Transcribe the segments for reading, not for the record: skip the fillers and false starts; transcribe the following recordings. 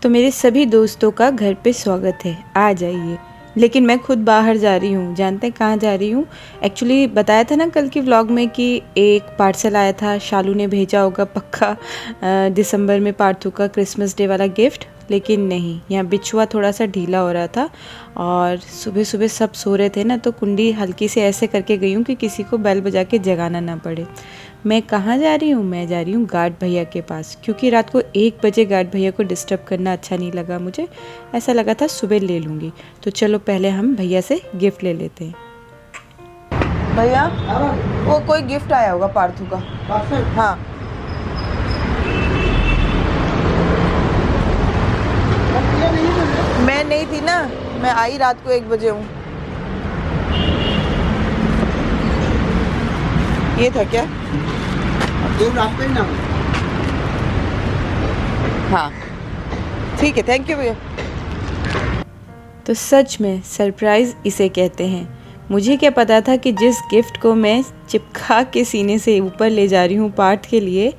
तो मेरे सभी दोस्तों का घर पे स्वागत है, आ जाइए। लेकिन मैं खुद बाहर जा रही हूँ। जानते हैं कहाँ जा रही हूँ? एक्चुअली बताया था ना कल की व्लॉग में कि एक पार्सल आया था, शालू ने भेजा होगा पक्का दिसंबर में पार्थू का क्रिसमस डे वाला गिफ्ट। लेकिन नहीं, यहाँ बिछुआ थोड़ा सा ढीला हो रहा था और सुबह सुबह सब सो रहे थे ना, तो कुंडी हल्की से ऐसे करके गई हूँ कि किसी को बेल बजा के जगाना ना पड़े। मैं कहाँ जा रही हूँ? मैं जा रही हूँ गार्ड भैया के पास, क्योंकि रात को 1 बजे गार्ड भैया को डिस्टर्ब करना अच्छा नहीं लगा मुझे। ऐसा लगा था सुबह ले लूँगी। तो चलो पहले हम भैया से गिफ्ट ले लेते हैं। भैया वो कोई गिफ्ट आया होगा पार्थू का। हाँ मैं नहीं थी ना, मैं आई रात को 1 बजे हूँ। ये था क्या? हाँ ठीक है, थैंक यू भैया। तो सच में सरप्राइज़ इसे कहते हैं। मुझे क्या पता था कि जिस गिफ्ट को मैं चिपका के सीने से ऊपर ले जा रही हूँ पार्थ के लिए,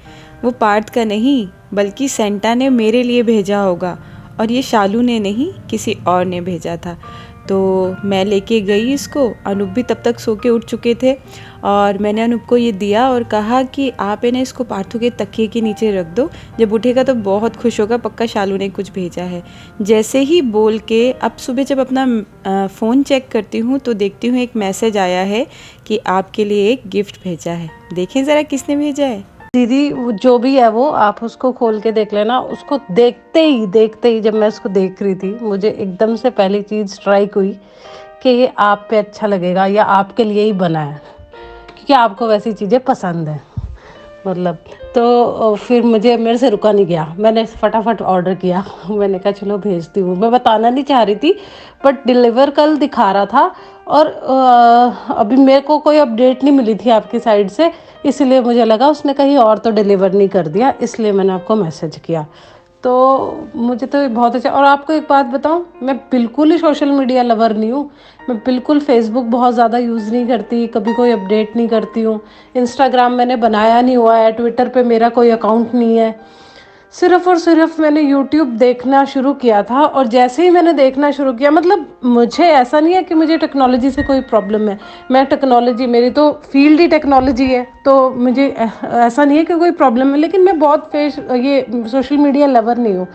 वो पार्थ का नहीं बल्कि सेंटा ने मेरे लिए भेजा होगा, और ये शालू ने नहीं किसी और ने भेजा था। तो मैं लेके गई इसको। अनूप भी तब तक सो के उठ चुके थे और मैंने अनूप को ये दिया और कहा कि आप है ना इसको पार्थू के तकिए के नीचे रख दो, जब उठेगा तो बहुत खुश होगा, पक्का शालू ने कुछ भेजा है। जैसे ही बोल के अब सुबह जब अपना फ़ोन चेक करती हूँ तो देखती हूँ एक मैसेज आया है कि आपके लिए एक गिफ्ट भेजा है। देखें ज़रा किसने भेजा है। दीदी जो भी है वो आप उसको खोल के देख लेना। उसको देखते ही जब मैं उसको देख रही थी, मुझे एकदम से पहली चीज़ स्ट्राइक हुई कि ये आप पे अच्छा लगेगा या आपके लिए ही बना है, क्योंकि आपको वैसी चीज़ें पसंद है मतलब। तो फिर मेरे से रुका नहीं गया, मैंने फटाफट ऑर्डर किया। मैंने कहा चलो भेजती हूँ। मैं बताना नहीं चाह रही थी बट डिलीवर कल दिखा रहा था और अभी मेरे को कोई अपडेट नहीं मिली थी आपकी साइड से, इसलिए मुझे लगा उसने कहीं और तो डिलीवर नहीं कर दिया, इसलिए मैंने आपको मैसेज किया। तो मुझे तो बहुत अच्छा। और आपको एक बात बताऊं, मैं बिल्कुल ही सोशल मीडिया लवर नहीं हूँ। मैं बिल्कुल फेसबुक बहुत ज़्यादा यूज़ नहीं करती, कभी कोई अपडेट नहीं करती हूँ। इंस्टाग्राम मैंने बनाया नहीं हुआ है, ट्विटर पे मेरा कोई अकाउंट नहीं है। सिर्फ और सिर्फ मैंने यूट्यूब देखना शुरू किया था, और जैसे ही मैंने देखना शुरू किया, मतलब मुझे ऐसा नहीं है कि मुझे टेक्नोलॉजी से कोई प्रॉब्लम है। मैं टेक्नोलॉजी, मेरी तो फील्ड ही टेक्नोलॉजी है, तो मुझे ऐसा नहीं है कि कोई प्रॉब्लम है। लेकिन मैं बहुत ये सोशल मीडिया लवर नहीं हूँ।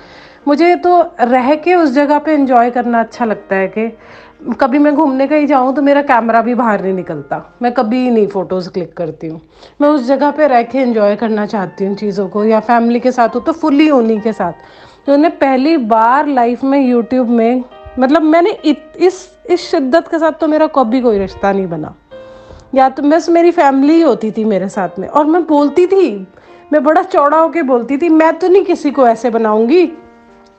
मुझे तो रह के उस जगह पे एंजॉय करना अच्छा लगता है कि कभी मैं घूमने कहीं जाऊँ तो मेरा कैमरा भी बाहर नहीं निकलता, मैं कभी नहीं फ़ोटोज़ क्लिक करती हूँ। मैं उस जगह पे रह के एंजॉय करना चाहती हूँ चीज़ों को, या फैमिली के साथ हो तो फुल्ली उन्हीं के साथ। तो उन्हें पहली बार लाइफ में यूट्यूब में, मतलब मैंने इस शिद्दत के साथ तो मेरा कभी कोई रिश्ता नहीं बना। या तो बस मेरी फैमिली ही होती थी मेरे साथ में, और मैं बोलती थी, मैं बड़ा चौड़ा होके बोलती थी, मैं तो नहीं किसी को ऐसे बनाऊंगी,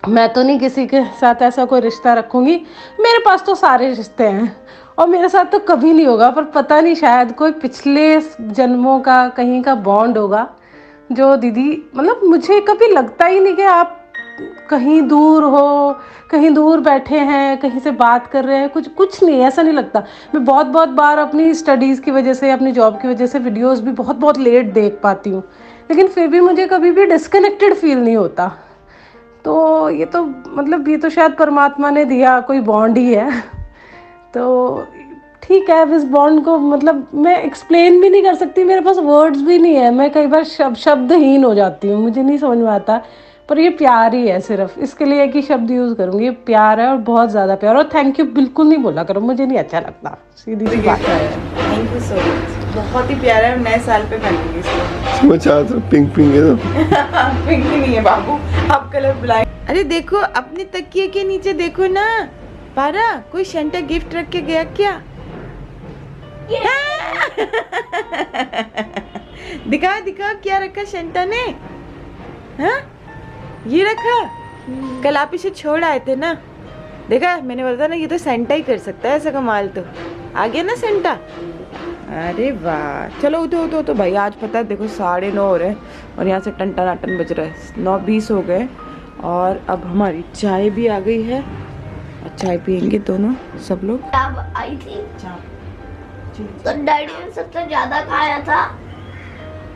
मैं तो नहीं किसी के साथ ऐसा कोई रिश्ता रखूंगी, मेरे पास तो सारे रिश्ते हैं और मेरे साथ तो कभी नहीं होगा। पर पता नहीं, शायद कोई पिछले जन्मों का कहीं का बॉन्ड होगा जो दीदी, मतलब मुझे कभी लगता ही नहीं कि आप कहीं दूर हो, कहीं दूर बैठे हैं, कहीं से बात कर रहे हैं, कुछ नहीं, ऐसा नहीं लगता। मैं बहुत बहुत बार अपनी स्टडीज़ की वजह से, अपनी जॉब की वजह से वीडियोस भी बहुत बहुत लेट देख पाती हूँ, लेकिन फिर भी मुझे कभी भी डिस्कनेक्टेड फील नहीं होता। तो ये तो मतलब ये तो शायद परमात्मा ने दिया कोई बॉन्ड ही है। तो ठीक है, अब इस बॉन्ड को मतलब मैं एक्सप्लेन भी नहीं कर सकती, मेरे पास वर्ड्स भी नहीं है, मैं कई बार शब्दहीन हो जाती हूँ, मुझे नहीं समझ में आता। पर ये प्यार ही है, सिर्फ इसके लिए एक ही शब्द यूज़ करूँगी, ये प्यार है, और बहुत ज़्यादा प्यार। और थैंक यू बिल्कुल नहीं बोला करो, मुझे नहीं अच्छा लगता, सीधी सी बात है। थैंक यू सो मच, बहुत ही प्यारा है। नए साल पे पहनूंगी इसको। सोचा तो पिंक पिंक है तो पिंक नहीं है बाबू, आप कलर ब्लाइंड। अरे देखो अपने तकिए के नीचे देखो ना पारा, कोई सेंटा गिफ्ट रख के गया क्या? दिखा दिखा क्या रखा सेंटा ने। हाँ ये रखा, कल आप इसे छोड़ आए थे ना, देखा मैंने बोला था ना ये तो सेंटा ही कर सकता है ऐसा कमाल। तो आ गया ना सेंटा। अरे वाह, चलो उठो उठो तो भाई, आज पता है देखो 9:30 हो रहे हैं और यहाँ से टन टनाटन बज रहा है, 9:20 हो गए। और अब हमारी चाय भी आ गई है और चाय पियेंगे दोनों सब लोग। अब आई थी तो डैडी ने सबसे ज्यादा खाया था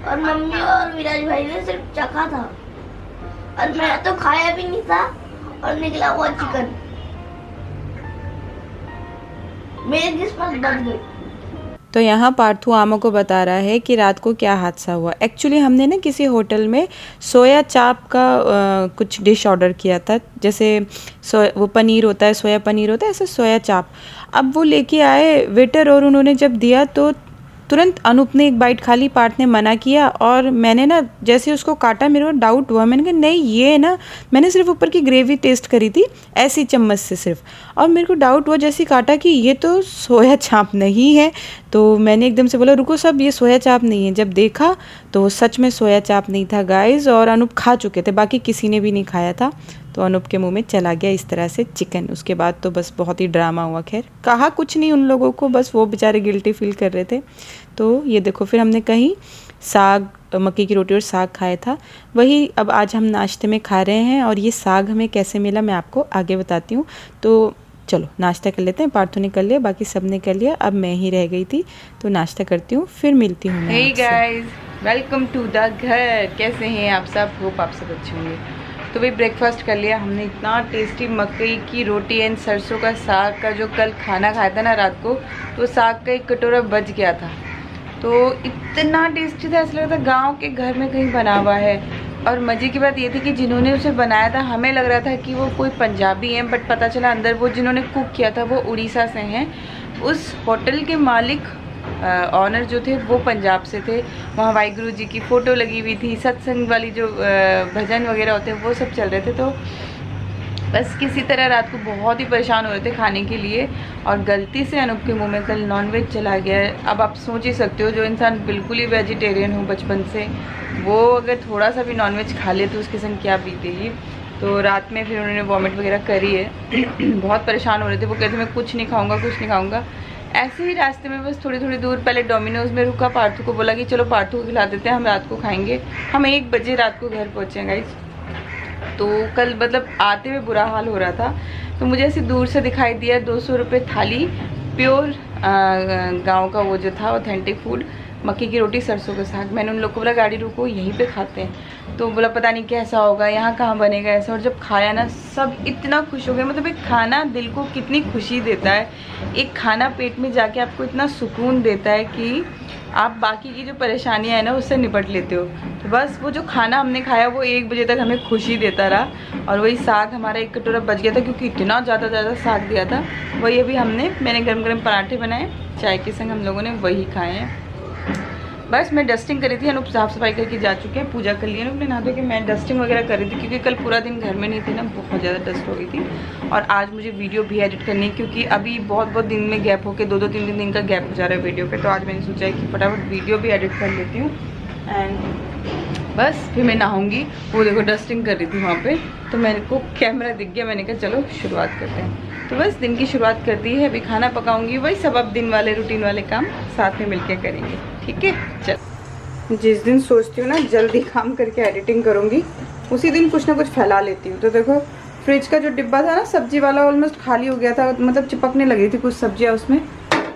और मम्मी और विराज भाई ने सिर्फ चखा था, और मैं तो खाया भी नहीं था और निकला वो चिकन। मेरी किस्मत बच गई। तो यहाँ पार्थू आमा को बता रहा है कि रात को क्या हादसा हुआ। एक्चुअली हमने ना किसी होटल में सोया चाप का कुछ डिश ऑर्डर किया था, जैसे वो पनीर होता है, सोया पनीर होता है, ऐसे सोया चाप। अब वो लेके आए वेटर और उन्होंने जब दिया तो तुरंत अनूप ने एक बाइट खा ली, पार्थ ने मना किया और मैंने ना जैसे उसको काटा मेरे को डाउट हुआ। मैंने कहा नहीं ये ना, मैंने सिर्फ ऊपर की ग्रेवी टेस्ट करी थी ऐसी चम्मच से सिर्फ, और मेरे को डाउट हुआ जैसे काटा कि ये तो सोया चाप नहीं है। तो मैंने एकदम से बोला रुको सब, ये सोया चाप नहीं है। जब देखा तो सच में सोया चाप नहीं था गाइस, और अनूप खा चुके थे, बाकी किसी ने भी नहीं खाया था। तो अनूप के मुंह में चला गया इस तरह से चिकन। उसके बाद तो बस बहुत ही ड्रामा हुआ। खैर कहा कुछ नहीं उन लोगों को, बस वो बेचारे गिल्टी फील कर रहे थे। तो ये देखो फिर हमने कहीं साग, मक्की की रोटी और साग खाया था, वही अब आज हम नाश्ते में खा रहे हैं। और ये साग हमें कैसे मिला मैं आपको आगे बताती हूँ। तो चलो नाश्ता कर लेते हैं। पार्थू ने कर लिया, बाकी सब ने कर लिया, अब मैं ही रह गई थी। तो नाश्ता करती हूँ फिर मिलती हूँ। Hey guys, welcome to the घर। कैसे हैं आप सब? होप आप सब अच्छे होंगे। तो भाई ब्रेकफास्ट कर लिया हमने। इतना टेस्टी मकई की रोटी एंड सरसों का साग का जो कल खाना खाया था ना रात को, तो साग का एक कटोरा बच गया था। तो इतना टेस्टी था, ऐसा लग रहा था गांव के घर में कहीं बना हुआ है। और मज़े की बात ये थी कि जिन्होंने उसे बनाया था हमें लग रहा था कि वो कोई पंजाबी हैं, बट पता चला अंदर वो जिन्होंने कुक किया था वो उड़ीसा से हैं। उस होटल के मालिक ऑनर जो थे वो पंजाब से थे। वहाँ वाहिगुरु जी की फ़ोटो लगी हुई थी, सत्संग वाली जो भजन वगैरह होते हैं वो सब चल रहे थे। तो बस किसी तरह रात को बहुत ही परेशान हो रहे थे खाने के लिए, और गलती से अनूप के मुंह में कल नॉनवेज चला गया है। अब आप सोच ही सकते हो जो इंसान बिल्कुल ही वेजिटेरियन हो बचपन से, वो अगर थोड़ा सा भी नॉनवेज खा ले तो उसके संग क्या बीतेगी। तो रात में फिर उन्होंने वॉमिट वगैरह करी है। बहुत परेशान हो रहे थे, वो कहते मैं कुछ नहीं खाऊँगा, कुछ नहीं खाऊँगा। ऐसे ही रास्ते में बस थोड़ी थोड़ी दूर पहले डोमिनोज़ में रुका, पार्थू को बोला कि चलो पार्थू को खिला देते हैं, हम रात को खाएंगे। हम 1 बजे रात को घर पहुँचे गाइस। तो कल मतलब आते हुए बुरा हाल हो रहा था। तो मुझे ऐसे दूर से दिखाई दिया 200 रुपये थाली, प्योर गांव का वो जो था ऑथेंटिक फूड, मक्की की रोटी सरसों का साग। मैंने उन लोग को बोला गाड़ी रुको यहीं पे खाते हैं। तो बोला पता नहीं कैसा होगा, यहाँ कहाँ बनेगा ऐसा। और जब खाया ना सब इतना खुश हो गए। मतलब एक खाना दिल को कितनी खुशी देता है, एक खाना पेट में जाके आपको इतना सुकून देता है कि आप बाकी की जो परेशानियाँ हैं ना उससे निपट लेते हो। तो बस वो जो खाना हमने खाया वो 1 बजे तक हमें खुशी देता रहा। और वही साग हमारा 1 कटोरा बच गया था क्योंकि इतना ज़्यादा साग दिया था। वही अभी मैंने गरम गरम पराठे बनाए, चाय के संग हम लोगों ने वही खाए हैं। बस मैं डस्टिंग करी थी, अनूप साफ़ सफाई करके जा चुके हैं, पूजा कर ली अनूप ने नहा धो के। मैं डस्टिंग वगैरह कर रही थी क्योंकि कल पूरा दिन घर में नहीं थी ना, बहुत ज़्यादा डस्ट हो गई थी। और आज मुझे वीडियो भी एडिट करनी है क्योंकि अभी बहुत दिन में गैप होके 2-3 दिन का गैप हो जा रहा है वीडियो पे। तो आज मैंने सोचा है कि फटाफट वीडियो भी एडिट कर लेती हूँ एंड बस फिर मैं नहाऊँगी। वो देखो डस्टिंग कर रही थी वहाँ पर, तो मेरे को कैमरा दिख गया, मैंने कहा चलो शुरुआत करते हैं। तो बस दिन की शुरुआत कर दी है, अभी खाना पकाऊंगी, वही सब अब दिन वाले रूटीन वाले काम साथ में मिलके करेंगे, ठीक है। चल, जिस दिन सोचती हूँ ना जल्दी काम करके एडिटिंग करूँगी, उसी दिन कुछ ना कुछ फैला लेती हूँ। तो देखो फ्रिज का जो डिब्बा था ना सब्जी वाला, ऑलमोस्ट खाली हो गया था, मतलब चिपकने लगी थी कुछ सब्जियाँ उसमें।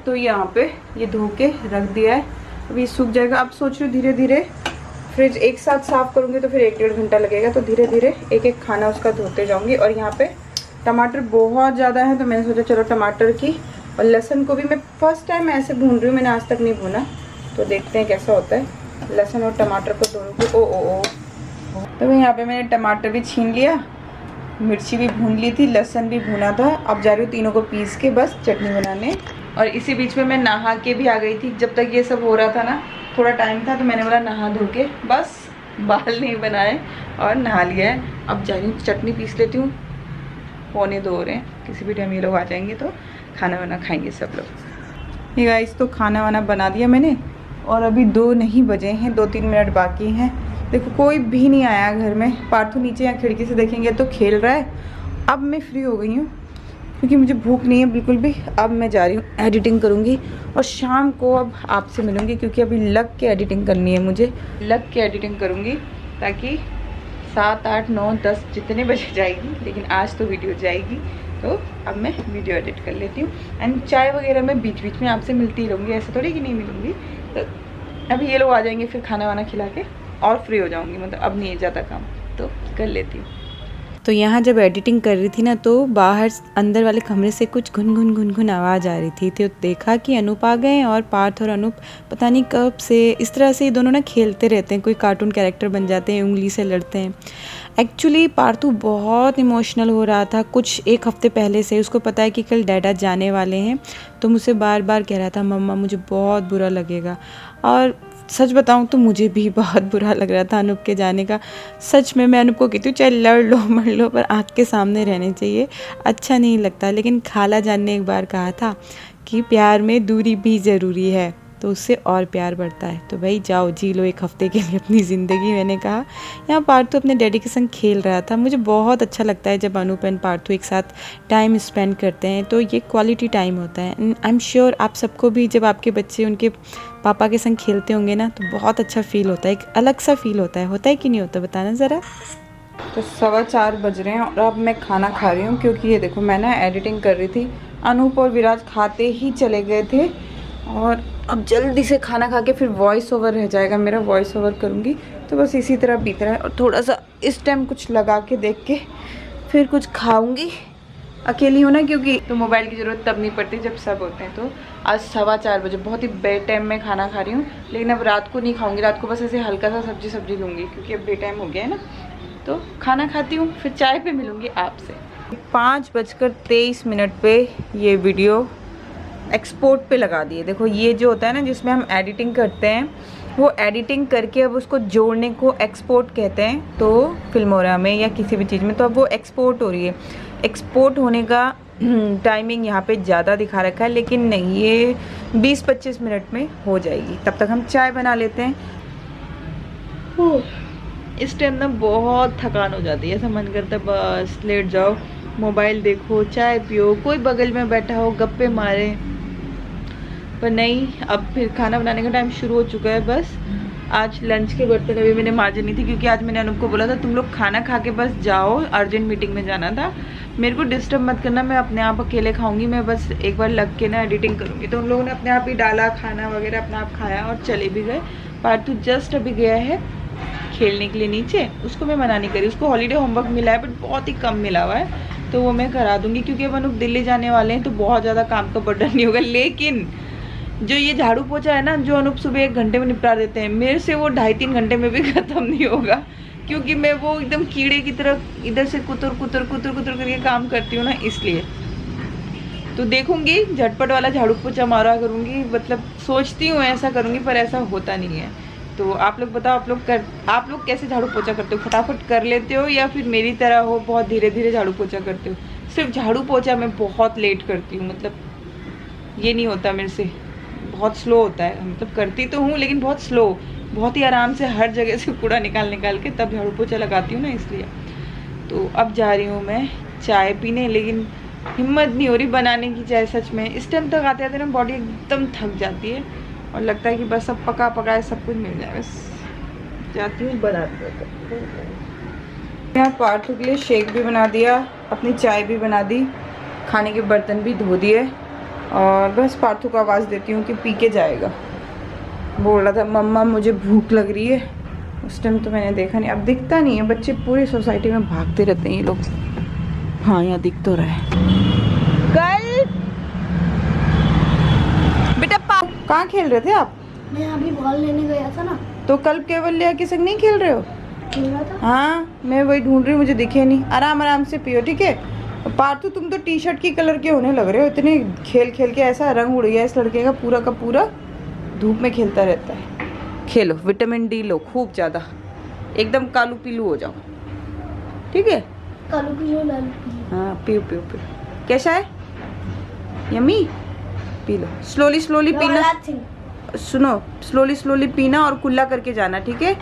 तो यहाँ पे ये धो के रख दिया है, अभी सूख जाएगा। अब सोच रही हूँ धीरे धीरे फ्रिज एक साथ साफ़ करूँगी तो फिर 1-1.5 घंटा लगेगा। तो धीरे धीरे एक खाना उसका धोते जाऊँगी। और यहाँ पे टमाटर बहुत ज़्यादा है तो मैंने सोचा चलो टमाटर की और लहसुन को भी मैं फर्स्ट टाइम ऐसे भून रही हूँ, मैंने आज तक नहीं भूना। तो देखते हैं कैसा होता है। लहसुन और टमाटर को दोनों को ओ तो यहाँ पे मैंने टमाटर भी छीन लिया, मिर्ची भी भून ली थी, लहसुन भी भुना था। अब जा रही हूँ तीनों को पीस के बस चटनी बनाने। और इसी बीच में मैं नहा के भी आ गई थी। जब तक ये सब हो रहा था ना थोड़ा टाइम था, तो मैंने बोला नहा धो के बस बाल नहीं बनाए और नहा लिया है। अब जा रही हूँ चटनी पीस लेती हूँ। 1:45 हो रहे हैं, किसी भी टाइम ये लोग आ जाएंगे तो खाना वाना खाएंगे सब लोग। ये गाइस तो खाना वाना बना दिया मैंने और अभी 2 नहीं बजे हैं, 2-3 मिनट बाकी हैं। देखो कोई भी नहीं आया घर में। पार्थू नीचे यहाँ खिड़की से देखेंगे तो खेल रहा है। अब मैं फ्री हो गई हूँ क्योंकि मुझे भूख नहीं है बिल्कुल भी। अब मैं जा रही हूँ एडिटिंग करूँगी और शाम को अब आपसे मिलूँगी क्योंकि अभी लग के एडिटिंग करनी है मुझे। लग के एडिटिंग करूँगी ताकि 7, 8, 9, 10 जितने बजे जाएगी, लेकिन आज तो वीडियो जाएगी। तो अब मैं वीडियो एडिट कर लेती हूँ एंड चाय वगैरह मैं बीच बीच में आपसे मिलती ही रहूँगी, ऐसा थोड़ी कि नहीं मिलूँगी। तो अभी ये लोग आ जाएंगे फिर खाना वाना खिला के और फ्री हो जाऊँगी, मतलब अब नहीं है ज़्यादा काम तो कर लेती हूँ। तो यहाँ जब एडिटिंग कर रही थी ना, तो बाहर अंदर वाले कमरे से कुछ गुनगुन आवाज़ आ रही थी। तो देखा कि अनूप आ गए हैं और पार्थ और अनूप पता नहीं कब से इस तरह से ये दोनों ना खेलते रहते हैं, कोई कार्टून कैरेक्टर बन जाते हैं, उंगली से लड़ते हैं। एक्चुअली पार्थू बहुत इमोशनल हो रहा था कुछ एक हफ्ते पहले से। उसको पता है कि कल डैडा जाने वाले हैं, तो मुझसे बार बार कह रहा था मम्मा मुझे बहुत बुरा लगेगा। और सच बताऊं तो मुझे भी बहुत बुरा लग रहा था अनूप के जाने का। सच में मैं अनूप को कहती हूँ चल लड़ लो मर लो, पर आँख के सामने रहने चाहिए, अच्छा नहीं लगता। लेकिन खाला जान ने एक बार कहा था कि प्यार में दूरी भी ज़रूरी है, तो उससे और प्यार बढ़ता है। तो भाई जाओ जी लो एक हफ़्ते के लिए अपनी ज़िंदगी। मैंने कहा यहाँ पार्थू अपने डैडी के संग खेल रहा था। मुझे बहुत अच्छा लगता है जब अनूप एंड पार्थू एक साथ टाइम स्पेंड करते हैं, तो ये क्वालिटी टाइम होता है। आई एम श्योर आप सबको भी जब आपके बच्चे उनके पापा के संग खेलते होंगे ना, तो बहुत अच्छा फील होता है, एक अलग सा फील होता है कि नहीं होता, बताना ज़रा। तो 4:15 बज रहे हैं और अब मैं खाना खा रही हूँ, क्योंकि ये देखो मैं ना एडिटिंग कर रही थी। अनूप और विराज खाते ही चले गए थे और अब जल्दी से खाना खा के फिर वॉइस ओवर रह जाएगा मेरा, वॉइस ओवर करूँगी। तो बस इसी तरह बीत रहा है और थोड़ा सा इस टाइम कुछ लगा के देख के फिर कुछ खाऊँगी। अकेली हूँ ना, क्योंकि तो मोबाइल की ज़रूरत तब नहीं पड़ती जब सब होते हैं। तो आज 4:15 बजे बहुत ही बेड टाइम में खाना खा रही हूँ, लेकिन अब रात को नहीं खाऊंगी। रात को बस ऐसे हल्का सा सब्जी लूँगी, क्योंकि अब बेड टाइम हो गया है ना। तो खाना खाती हूँ, फिर चाय पे मिलूँगी आपसे। 5:23 पे ये वीडियो एक्सपोर्ट पे लगा दिए। देखो ये जो होता है ना जिसमें हम एडिटिंग करते हैं, वो एडिटिंग करके अब उसको जोड़ने को एक्सपोर्ट कहते हैं। तो फिल्मोरा में या किसी भी चीज़ में, तो अब वो एक्सपोर्ट हो रही है। एक्सपोर्ट होने का टाइमिंग यहाँ पे ज़्यादा दिखा रखा है, लेकिन नहीं, ये 20-25 मिनट में हो जाएगी। तब तक हम चाय बना लेते हैं। इस टाइम ना बहुत थकान हो जाती है, ऐसा मन करता है बस लेट जाओ, मोबाइल देखो, चाय पियो, कोई बगल में बैठा हो गप्पे मारे। पर नहीं, अब फिर खाना बनाने का टाइम शुरू हो चुका है। बस आज लंच के बर्तन अभी मैंने मांजे नहीं थी, क्योंकि आज मैंने अनूप को बोला था तुम लोग खाना खा के बस जाओ, अर्जेंट मीटिंग में जाना था, मेरे को डिस्टर्ब मत करना, मैं अपने आप अकेले खाऊंगी, मैं बस एक बार लग के ना एडिटिंग करूंगी। तो उन लोगों ने अपने आप ही डाला खाना वगैरह, अपने आप खाया और चले भी गए। पार्थू जस्ट अभी गया है खेलने के लिए नीचे, उसको मैं मना नहीं करी। उसको हॉलीडे होमवर्क मिला है, बट बहुत ही कम मिला हुआ है, तो वो मैं करा दूंगी, क्योंकि अब अनूप दिल्ली जाने वाले हैं, तो बहुत ज़्यादा काम का बर्डन नहीं होगा। लेकिन जो ये झाड़ू पोछा है ना, जो अनूप सुबह 1 घंटे में निपटा देते हैं, मेरे से वो 2.5-3 घंटे में भी ख़त्म नहीं होगा, क्योंकि मैं वो एकदम कीड़े की तरह इधर से कुतर करके काम करती हूँ ना, इसलिए। तो देखूंगी झटपट वाला झाड़ू पोछा मारा करूँगी, मतलब सोचती हूँ ऐसा करूँगी, पर ऐसा होता नहीं है। तो आप लोग बताओ, आप लोग कैसे झाड़ू पोछा करते हो? फटाफट कर लेते हो या फिर मेरी तरह हो बहुत धीरे धीरे झाड़ू पोछा करते हो? सिर्फ झाड़ू पोछा मैं बहुत लेट करती हूँ, मतलब ये नहीं होता मेरे से, बहुत स्लो होता है। मतलब करती तो हूँ लेकिन बहुत स्लो, बहुत ही आराम से हर जगह से कूड़ा निकाल के तब झाड़ू पोछा लगाती हूँ ना, इसलिए। तो अब जा रही हूँ मैं चाय पीने, लेकिन हिम्मत नहीं हो रही बनाने की चाय। सच में इस टाइम तक आते आते ना बॉडी एकदम थक जाती है और लगता है कि बस सब पका पकाए सब कुछ मिल जाए, बस जाती हूँ बनाती हूँ। यहाँ पार्थू के लिए शेक भी बना दिया, अपनी चाय भी बना दी, खाने के बर्तन भी धो दिए, और बस पार्थू को आवाज़ देती हूँ कि पी के जाएगा। बोल रहा था मम्मा मुझे भूख लग रही है, उस टाइम तो मैंने देखा नहीं, अब दिखता नहीं है। बच्चे पूरी सोसाइटी में भागते रहते हैं ये लोग। हाँ यहाँ दिख तो रहा है। कल बेटा कहाँ खेल रहे थे आप? मैं अभी बॉल लेने गया था ना। तो कल केवल लिया के संग नहीं खेल रहे हो? खेल रहा था। हाँ मैं वही ढूंढ रही हूँ, मुझे दिखे नहीं। आराम से पियो, ठीक है? पार्थू तुम तो टी शर्ट की कलर के होने लग रहे हो, इतने खेल के ऐसा रंग उड़ गया इस लड़के का पूरा धूप में खेलता रहता है। खेलो, विटामिन डी लो खूब ज़्यादा, एकदम कालू पीलू हो जाओ, ठीक है? कालू पीलू लाल पीलू। हाँ पियो। कैसा है? यम्मी? पी लो, स्लोली पीना। सुनो, स्लोली पीना और कुल्ला करके जाना, ठीक है?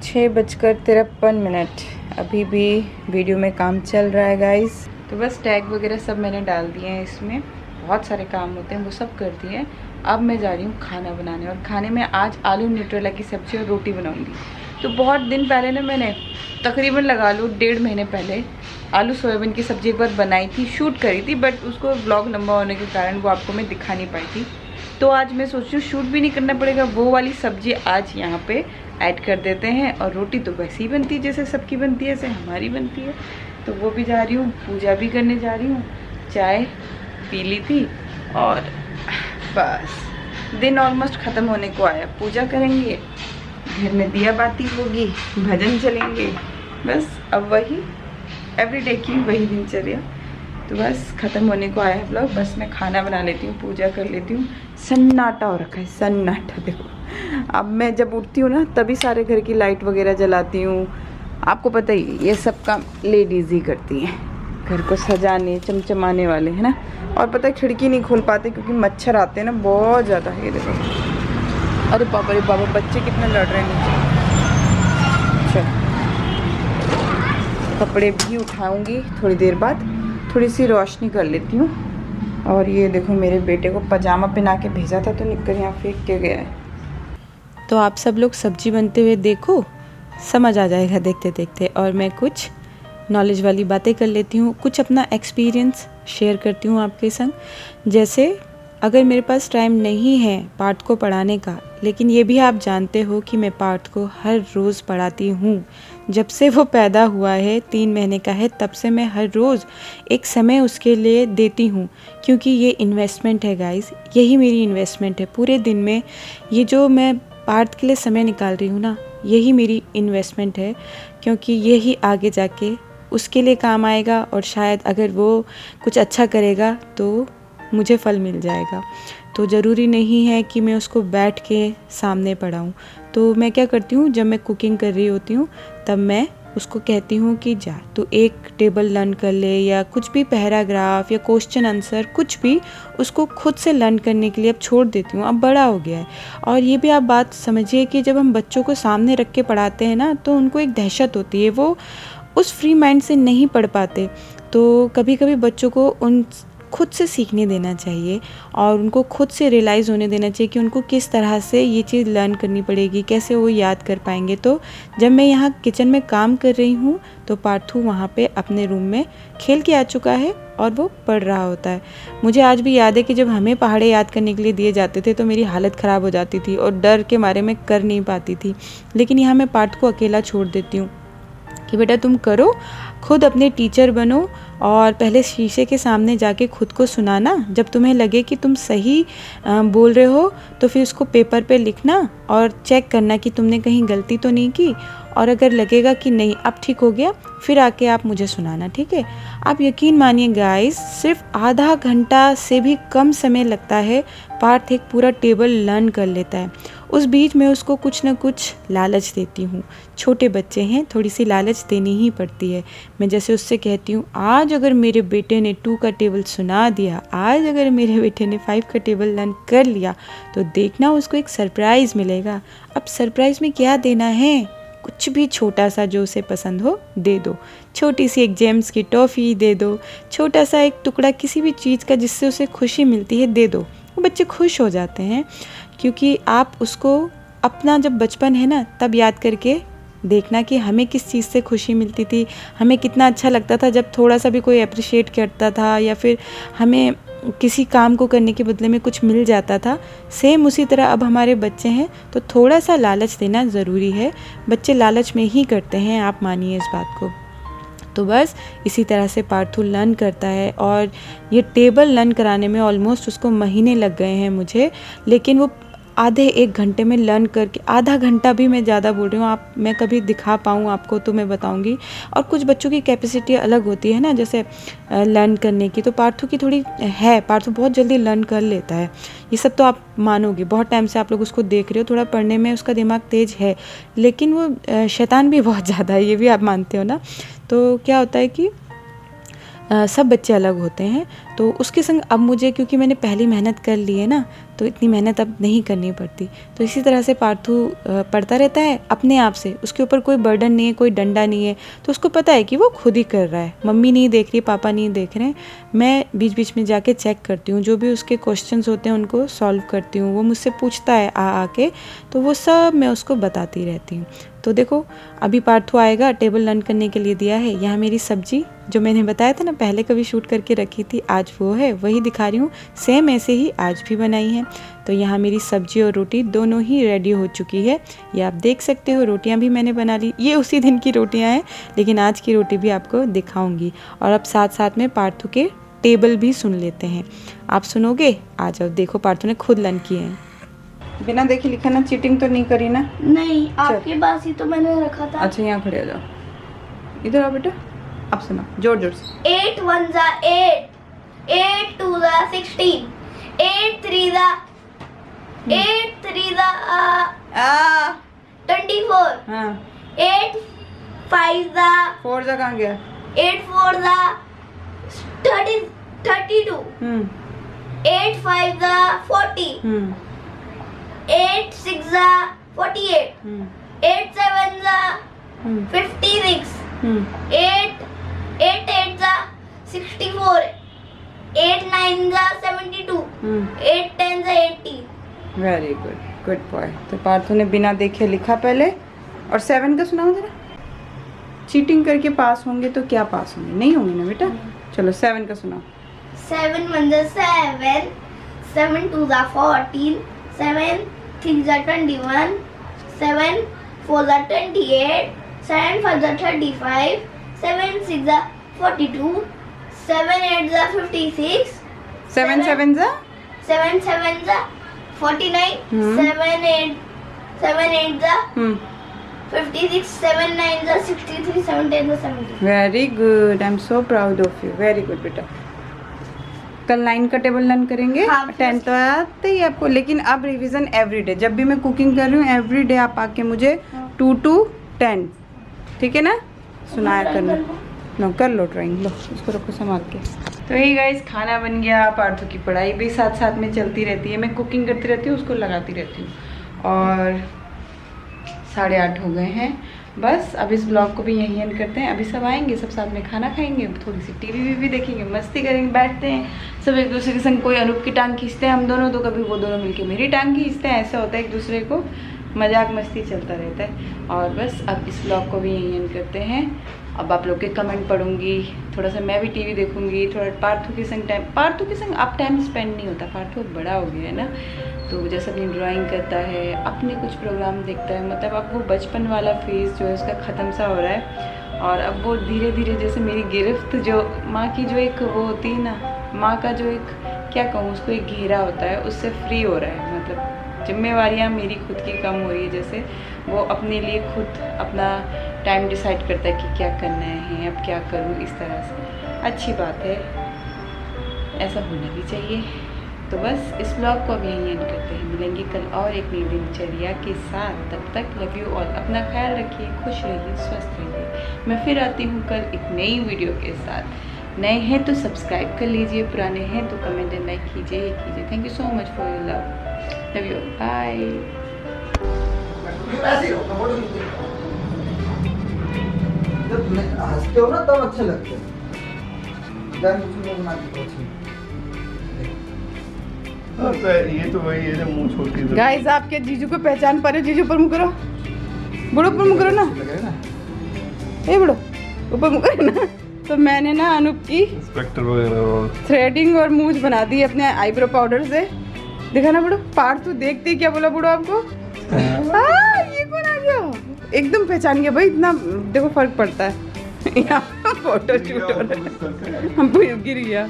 6:53 अभी भी वीडियो में काम चल रहा है गाइस। तो बस टैग वगैरह सब मैंने डाल दिए हैं, इसमें बहुत सारे काम होते हैं वो सब कर दिए हैं। अब मैं जा रही हूँ खाना बनाने, और खाने में आज आलू न्यूट्रेला की सब्ज़ी और रोटी बनाऊँगी। तो बहुत दिन पहले ना मैंने तकरीबन लगा लो 1.5 महीने पहले आलू सोयाबीन की सब्ज़ी एक बार बनाई थी, शूट करी थी, बट उसको व्लॉग लंबा होने के कारण वो आपको मैं दिखा नहीं पाई थी। तो आज मैं सोच रही हूँ शूट भी नहीं करना पड़ेगा, वो वाली सब्जी आज यहाँ पे ऐड कर देते हैं। और रोटी तो वैसे ही बनती है जैसे सबकी बनती है, ऐसे हमारी बनती है। तो वो भी जा रही हूँ, पूजा भी करने जा रही हूँ, चाय पी ली थी और बस दिन ऑलमोस्ट ख़त्म होने को आया। पूजा करेंगे, घर में दिया बाती होगी, भजन चलेंगे, बस अब वही एवरीडे की वही दिनचर्या। तो बस ख़त्म होने को आया है ब्लॉग। बस मैं खाना बना लेती हूँ, पूजा कर लेती हूँ। सन्नाटा हो रखा है, सन्नाटा। देखो अब मैं जब उठती हूँ ना तभी सारे घर की लाइट वगैरह जलाती हूँ। आपको पता ही ये सब काम लेडीज़ ही करती हैं, घर को सजाने चमचमाने वाले, है ना। और पता है खिड़की नहीं खोल पाते क्योंकि मच्छर आते हैं ना बहुत ज़्यादा। ये देखो, अरे बाबा बच्चे कितने लड़ रहे हैं नीचे। चलो कपड़े भी उठाऊंगी थोड़ी देर बाद, थोड़ी सी रोशनी कर लेती हूँ। और ये देखो मेरे बेटे को पजामा पहना के भेजा था तो निकल यहाँ फेंक के गया है। तो आप सब लोग सब्जी बनते हुए देखो, समझ आ जाएगा देखते देखते। और मैं कुछ नॉलेज वाली बातें कर लेती हूँ, कुछ अपना एक्सपीरियंस शेयर करती हूँ आपके संग। जैसे अगर मेरे पास टाइम नहीं है पार्थ को पढ़ाने का, लेकिन ये भी आप जानते हो कि मैं पार्थ को हर रोज़ पढ़ाती हूँ। जब से वो पैदा हुआ है, 3 महीने का है, तब से मैं हर रोज़ एक समय उसके लिए देती हूँ। क्योंकि ये इन्वेस्टमेंट है गाइस, यही मेरी इन्वेस्टमेंट है पूरे दिन में। ये जो मैं पार्थ के लिए समय निकाल रही हूँ ना, यही मेरी इन्वेस्टमेंट है। क्योंकि यही आगे जाके उसके लिए काम आएगा और शायद अगर वो कुछ अच्छा करेगा तो मुझे फल मिल जाएगा। तो ज़रूरी नहीं है कि मैं उसको बैठ के सामने पढ़ाऊँ। तो मैं क्या करती हूँ, जब मैं कुकिंग कर रही होती हूँ तब मैं उसको कहती हूँ कि जा तू एक टेबल लर्न कर ले, या कुछ भी पैराग्राफ या क्वेश्चन आंसर कुछ भी उसको खुद से लर्न करने के लिए अब छोड़ देती हूँ। अब बड़ा हो गया है। और ये भी आप बात समझिए कि जब हम बच्चों को सामने रख के पढ़ाते हैं ना तो उनको एक दहशत होती है, वो उस फ्री माइंड से नहीं पढ़ पाते। तो कभी कभी बच्चों को उन खुद से सीखने देना चाहिए और उनको खुद से रियलाइज़ होने देना चाहिए कि उनको किस तरह से ये चीज़ लर्न करनी पड़ेगी, कैसे वो याद कर पाएंगे। तो जब मैं यहाँ किचन में काम कर रही हूँ तो पार्थू वहाँ पे अपने रूम में खेल के आ चुका है और वो पढ़ रहा होता है। मुझे आज भी याद है कि जब हमें पहाड़े याद करने के लिए दिए जाते थे तो मेरी हालत ख़राब हो जाती थी और डर के मारे में कर नहीं पाती थी। लेकिन यहाँ मैं पार्थ को अकेला छोड़ देती हूँ कि बेटा तुम करो, खुद अपने टीचर बनो और पहले शीशे के सामने जाके खुद को सुनाना। जब तुम्हें लगे कि तुम सही बोल रहे हो तो फिर उसको पेपर पे लिखना और चेक करना कि तुमने कहीं गलती तो नहीं की। और अगर लगेगा कि नहीं अब ठीक हो गया, फिर आके आप मुझे सुनाना, ठीक है। आप यकीन मानिए गाइस, सिर्फ आधा घंटा से भी कम समय लगता है, पार्थ एक पूरा टेबल लर्न कर लेता है। उस बीच में उसको कुछ ना कुछ लालच देती हूँ। छोटे बच्चे हैं, थोड़ी सी लालच देनी ही पड़ती है। मैं जैसे उससे कहती हूँ, आज अगर मेरे बेटे ने 2 का टेबल सुना दिया, आज अगर मेरे बेटे ने 5 का टेबल लर्न कर लिया, तो देखना उसको एक सरप्राइज़ मिलेगा। अब सरप्राइज़ में क्या देना है? कुछ भी छोटा सा जो उसे पसंद हो दे दो। छोटी सी एक जेम्स की टॉफ़ी दे दो, छोटा सा एक टुकड़ा किसी भी चीज़ का जिससे उसे खुशी मिलती है दे दो। वो बच्चे खुश हो जाते हैं। क्योंकि आप उसको अपना जब बचपन है ना तब याद करके देखना कि हमें किस चीज़ से खुशी मिलती थी, हमें कितना अच्छा लगता था जब थोड़ा सा भी कोई अप्रिशिएट करता था या फिर हमें किसी काम को करने के बदले में कुछ मिल जाता था। सेम उसी तरह अब हमारे बच्चे हैं तो थोड़ा सा लालच देना ज़रूरी है। बच्चे लालच में ही करते हैं, आप मानिए इस बात को। तो बस इसी तरह से पार्थू लर्न करता है और ये टेबल लर्न कराने में ऑलमोस्ट उसको महीने लग गए हैं मुझे। लेकिन वो आधे 1 घंटे में लर्न करके, आधा घंटा भी मैं ज़्यादा बोल रही हूँ, आप मैं कभी दिखा पाऊँ आपको तो मैं बताऊँगी। और कुछ बच्चों की कैपेसिटी अलग होती है ना, जैसे लर्न करने की, तो पार्थू की थोड़ी है, पार्थू बहुत जल्दी लर्न कर लेता है। ये सब तो आप मानोगे, बहुत टाइम से आप लोग उसको देख रहे हो, थोड़ा पढ़ने में उसका दिमाग तेज़ है, लेकिन वो शैतान भी बहुत ज़्यादा है, ये भी आप मानते हो ना। तो क्या होता है कि सब बच्चे अलग होते हैं। तो उसके संग अब मुझे, क्योंकि मैंने पहली मेहनत कर ली है ना, तो इतनी मेहनत अब नहीं करनी पड़ती। तो इसी तरह से पार्थू पढ़ता रहता है अपने आप से, उसके ऊपर कोई बर्डन नहीं है, कोई डंडा नहीं है। तो उसको पता है कि वो खुद ही कर रहा है, मम्मी नहीं देख रही, पापा नहीं देख रहे हैं। मैं बीच बीच में जाके चेक करती हूँ, जो भी उसके क्वेश्चंस होते हैं उनको सॉल्व करती हूँ। वो मुझसे पूछता है आके, तो वो सब मैं उसको बताती रहती हूँ। तो देखो अभी पार्थू आएगा, टेबल लर्न करने के लिए दिया है। यहाँ मेरी सब्जी जो मैंने बताया था ना पहले कभी शूट करके रखी थी, आज वो है, वही दिखा रही हूँ। सेम ऐसे ही आज भी बनाई है। तो यहाँ मेरी सब्जी और रोटी दोनों ही रेडी हो चुकी है। ये आप देख सकते हो, रोटियाँ भी मैंने बना ली। ये उसी दिन की रोटियाँ हैं, लेकिन आज की रोटी भी आपको दिखाऊंगी। और अब साथ साथ में पार्थू के टेबल भी सुन लेते हैं। आप सुनोगे? आ जाओ, देखो पार्थू ने खुद लर्न किए हैं। बिना देखे लिखा ना, चीटिंग तो नहीं करी ना? नहीं, आपके पास ही तो मैंने रखा था। अच्छा यहाँ खड़े हो जाओ, इधर आओ बेटा। अब सुनो जोर जोर से। 8 1 जा 8, 8 2 जा 16, 8 3 जा 24, हाँ 8 5 जा 4 जा कहाँ गया? 8 4 जा 32, 8 5 जा 40, 8 6 जा 48, 8 7 जा 56, 8 8 जा 64, 8 9 जा 72, 8 10 जा 80। Very good, good boy. तो पार्थू ने बिना देखे लिखा पहले। और 7 का सुनाओ जरा। चीटिंग करके पास होंगे तो क्या पास होंगे? नहीं होंगे ना बेटा। चलो 7 का सुनाओ। 7 1 जा 7, 7 2 जा 14, 7 3 जा 21, 7 4 जा 28, 7 5 जा 35, 7 6 जा 42, 7 8 जा 56, 7 7 जा 7 7 जा 49, 7 8 जा 56, 7 9 जा 63, 7 10 जा 70। Very good, I am so proud of you. Very good बेटा। कल 9 का टेबल लर्न करेंगे। हाँ, 10 तो आते ही आपको, लेकिन अब रिवीजन एवरीडे। जब भी मैं कुकिंग कर रही हूँ एवरीडे आप आके मुझे 2 to 10, ठीक है ना, सुनाया करना। नो कर लो ड्राइंग, लो इसको रखो संभाल के। तो यही गाइस, खाना बन गया। पार्थू की पढ़ाई भी साथ साथ में चलती रहती है, मैं कुकिंग करती रहती हूँ, उसको लगाती रहती हूँ। और 8:30 हो गए हैं। बस अब इस ब्लॉग को भी यहीं एंड करते हैं। अभी सब आएंगे, सब साथ में खाना खाएंगे, थोड़ी सी टीवी भी देखेंगे, मस्ती करेंगे, बैठते हैं सब एक दूसरे के संग। कोई अनूप की टांग खींचते हैं हम दोनों, तो कभी वो दोनों मिलके मेरी टांग खींचते हैं। ऐसा होता है, एक दूसरे को मजाक मस्ती चलता रहता है। और बस अब इस ब्लॉग को भी यहीं एंड करते हैं। अब आप लोग के कमेंट पढ़ूंगी, थोड़ा सा मैं भी टीवी देखूंगी, थोड़ा पार्थू के संग अब टाइम स्पेंड नहीं होता। पार्थू बड़ा हो गया है ना, तो जैसे अपनी ड्राइंग करता है, अपने कुछ प्रोग्राम देखता है, मतलब अब वो बचपन वाला फेज़ जो है उसका ख़त्म सा हो रहा है। और अब वो धीरे धीरे, जैसे मेरी गिरफ्त, जो माँ की जो एक वो होती है ना, माँ का जो एक, क्या कहूँ उसको, एक घेरा होता है, उससे फ्री हो रहा है। मतलब जिम्मेवारियाँ मेरी खुद की कम हो रही है, जैसे वो अपने लिए खुद अपना टाइम डिसाइड करता है कि क्या करना है, अब क्या करूँ, इस तरह से। अच्छी बात है, ऐसा होना भी चाहिए। तो बस इस ब्लॉग को अब यहीं एंड करते हैं। मिलेंगे कल और एक नई दिनचर्या के साथ। तब तक लव यू ऑल, अपना ख्याल रखिए, खुश रहिए, स्वस्थ रहिए। मैं फिर आती हूँ कल एक नई वीडियो के साथ। नए हैं तो सब्सक्राइब कर लीजिए, पुराने हैं तो कमेंट एंड लाइक कीजिए ही कीजिए। Thank you so much for your love. Love you, bye. जब हंसते हो ना तब अच्छा लगता है। ये तो वही है जब मुंह छोटी है। गाइस, आपके जीजू को पहचान पा रहे हो? जीजू ऊपर मुँह करो, बुढ़ो ऊपर मुँह करो ना, ए बुढ़ो ऊपर मुँह करो ना। तो मैंने ना अनूप की इंस्पेक्टर वगैरह थ्रेडिंग और मूंछ बना दी अपने आईब्रो पाउडर से। देखा ना बुढ़ो? पार्थू देखते ही क्या बोला बुढ़ो आपको? ये कौन आ गया? एकदम पहचान गया भाई, इतना देखो फर्क पड़ता है। यहाँ फोटो शूट हो रहा है, हम गिर गया।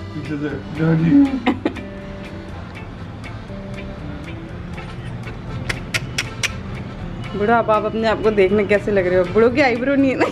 बुढ़ो, अब आप अपने आप को देखने कैसे लग रहे हो? बुढ़ो की आईब्रो नहीं है ना।